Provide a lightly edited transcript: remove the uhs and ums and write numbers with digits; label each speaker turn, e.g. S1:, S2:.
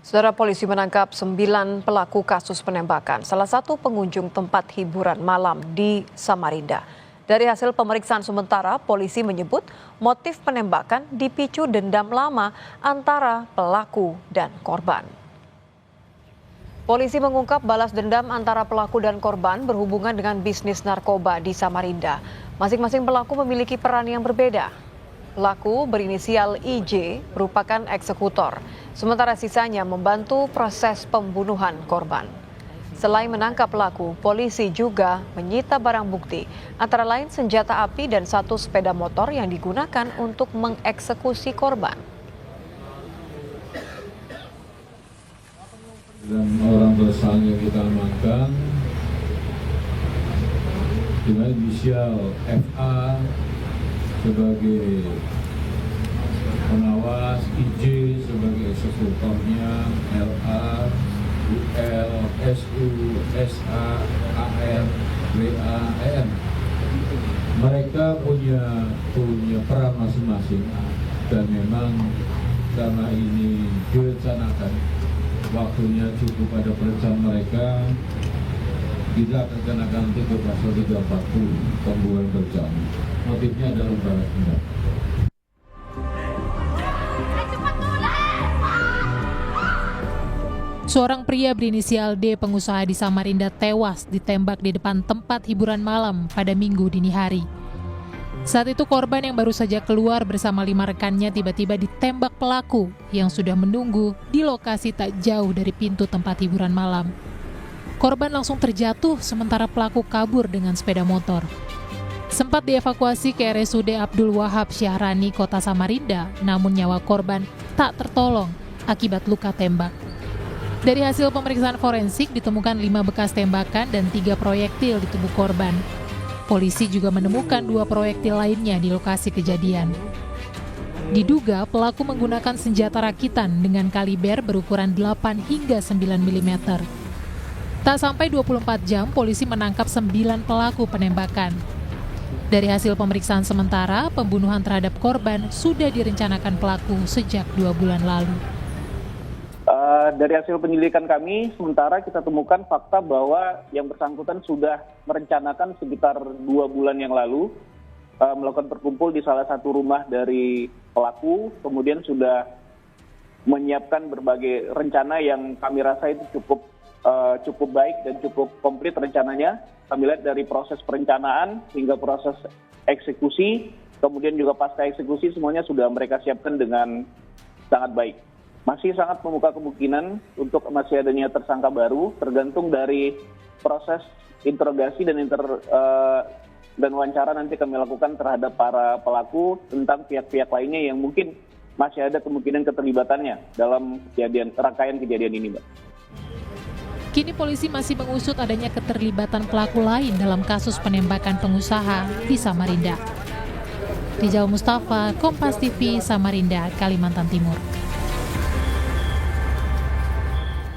S1: Saudara, polisi menangkap 9 pelaku kasus penembakan, salah satu pengunjung tempat hiburan malam di Samarinda. Dari hasil pemeriksaan sementara, polisi menyebut motif penembakan dipicu dendam lama antara pelaku dan korban. Polisi mengungkap balas dendam antara pelaku dan korban berhubungan dengan bisnis narkoba di Samarinda. Masing-masing pelaku memiliki peran yang berbeda. Pelaku berinisial IJ merupakan eksekutor, sementara sisanya membantu proses pembunuhan korban. Selain menangkap pelaku, polisi juga menyita barang bukti, antara lain senjata api dan 1 sepeda motor yang digunakan untuk mengeksekusi korban.
S2: Dan orang tersangka yang kita amankan dengan inisial FA sebagai pengawas, IJ sebagai eksekutornya, LA, UL, SU, SA, AN, WA, EN. Mereka punya peran masing-masing dan memang karena ini direncanakan, waktunya cukup pada perencanaan mereka. Kita akan kenakan nanti ke pasal 340 pembunuhan berencana. Motifnya adalah balas dendam.
S3: Seorang pria berinisial D, pengusaha di Samarinda, tewas ditembak di depan tempat hiburan malam pada Minggu dini hari. Saat itu korban yang baru saja keluar bersama 5 rekannya tiba-tiba ditembak pelaku yang sudah menunggu di lokasi tak jauh dari pintu tempat hiburan malam. Korban langsung terjatuh sementara pelaku kabur dengan sepeda motor. Sempat dievakuasi ke RSUD Abdul Wahab Syahrani, Kota Samarinda, namun nyawa korban tak tertolong akibat luka tembak. Dari hasil pemeriksaan forensik ditemukan 5 bekas tembakan dan 3 proyektil di tubuh korban. Polisi juga menemukan 2 proyektil lainnya di lokasi kejadian. Diduga pelaku menggunakan senjata rakitan dengan kaliber berukuran 8 hingga 9 mm. Tak sampai 24 jam, polisi menangkap 9 pelaku penembakan. Dari hasil pemeriksaan sementara, pembunuhan terhadap korban sudah direncanakan pelaku sejak 2 bulan lalu.
S4: Dari hasil penyelidikan kami, sementara kita temukan fakta bahwa yang bersangkutan sudah merencanakan sekitar 2 bulan yang lalu melakukan berkumpul di salah satu rumah dari pelaku, kemudian sudah menyiapkan berbagai rencana yang kami rasa itu cukup baik dan cukup komplit rencananya. Kami lihat dari proses perencanaan hingga proses eksekusi, kemudian juga pasca eksekusi semuanya sudah mereka siapkan dengan sangat baik. Masih sangat membuka kemungkinan untuk masih adanya tersangka baru, tergantung dari proses interogasi dan wawancara nanti kami lakukan terhadap para pelaku tentang pihak-pihak lainnya yang mungkin masih ada kemungkinan keterlibatannya dalam rangkaian kejadian ini, Mbak.
S3: Kini polisi masih mengusut adanya keterlibatan pelaku lain dalam kasus penembakan pengusaha di Samarinda. Rizal Mustafa, Kompas TV, Samarinda, Kalimantan Timur.